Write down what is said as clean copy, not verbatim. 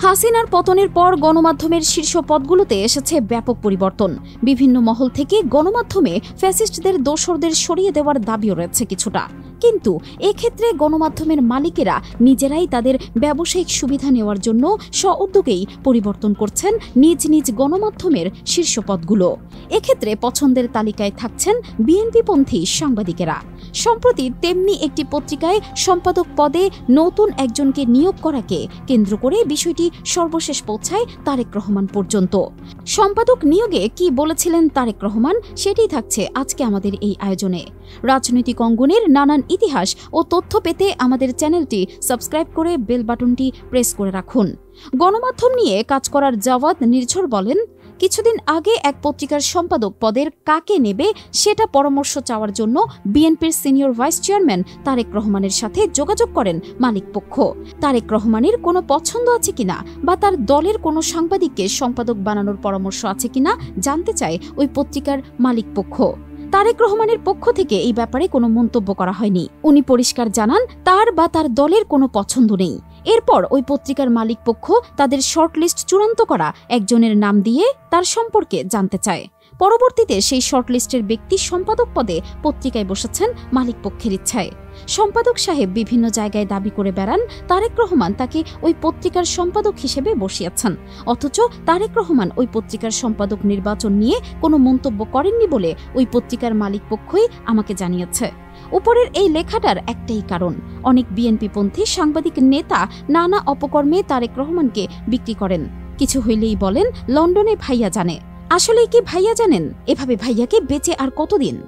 হাসিনার পতনের পর গণমাধ্যমের শীর্ষ পদগুলোতে এসেছে ব্যাপক পরিবর্তন। বিভিন্ন মহল থেকে গণমাধ্যমে ফ্যাসিস্টদের দোসরদের সরিয়ে দেওয়ার দাবিও রয়েছে কিছুটা। কিন্তু এক্ষেত্রে গণমাধ্যমের মালিকেরা নিজেরাই তাদের ব্যবসায়িক সুবিধা নেওয়ার জন্য স্ব-উদ্যোগেই পরিবর্তন করছেন নিজ নিজ গণমাধ্যমের শীর্ষ পদগুলো। এক্ষেত্রে পছন্দের তালিকায় থাকছেন বিএনপিপন্থী সাংবাদিকেরা। সম্প্রতি তেমনি একটি পত্রিকায় সম্পাদক পদে নতুন একজনকে নিয়োগ করাকে কেন্দ্র করে বিষয়টি সর্বশেষ পৌঁছায় তারেক রহমান পর্যন্ত। সম্পাদক নিয়োগে কি বলেছিলেন তারেক রহমান, সেটাই থাকছে আজকে আমাদের এই আয়োজনে। রাজনৈতিক অঙ্গনের নানান ইতিহাস ও তথ্য পেতে আমাদের চ্যানেলটি সাবস্ক্রাইব করে বেল বাটনটি প্রেস করে রাখুন। গণমাধ্যম নিয়ে কাজ করার জাওয়াদ নির্ঝর বলেন, কিছুদিন আগে এক পত্রিকার সম্পাদক পদের কাকে নেবে সেটা পরামর্শ চাওয়ার জন্য বিএনপির সিনিয়র ভাইস চেয়ারম্যান তারেক রহমানের সাথে যোগাযোগ করেন মালিকপক্ষ। তারেক রহমানের কোনো পছন্দ আছে কিনা বা তার দলের কোনো সাংবাদিককে সম্পাদক বানানোর পরামর্শ আছে কিনা জানতে চায় ওই পত্রিকার মালিকপক্ষ। তারেক রহমানের পক্ষ থেকে এই ব্যাপারে কোনো মন্তব্য করা হয়নি। উনি পরিষ্কার জানান তার বা তার দলের কোনো পছন্দ নেই। এরপর ওই পত্রিকার মালিকপক্ষ তাদের শর্টলিস্ট চূড়ান্ত করা একজনের নাম দিয়ে তার সম্পর্কে জানতে চায়। পরবর্তীতে সেই শর্টলিস্টের ব্যক্তি সম্পাদক পদে পত্রিকায় বসেছেন মালিকপক্ষের ইচ্ছায়। সম্পাদক সাহেব বিভিন্ন জায়গায় দাবি করে বেড়ান তারেক রহমান তাকে ওই পত্রিকার সম্পাদক হিসেবে বসিয়েছেন, অথচ তারেক রহমান ওই পত্রিকার সম্পাদক নির্বাচন নিয়ে কোনো মন্তব্য করেননি বলে ওই পত্রিকার মালিকপক্ষই আমাকে জানিয়েছে। উপরের এই লেখাটার একটাই কারণ, অনেক বিএনপিপন্থী সাংবাদিক নেতা নানা অপকর্মে তারেক রহমানকে বিক্রি করেন। কিছু হইলেই বলেন লন্ডনে ভাইয়া জানে। আসলেই কি ভাইয়া জানেন? এভাবে ভাইয়াকে বেঁচে আর কতদিন?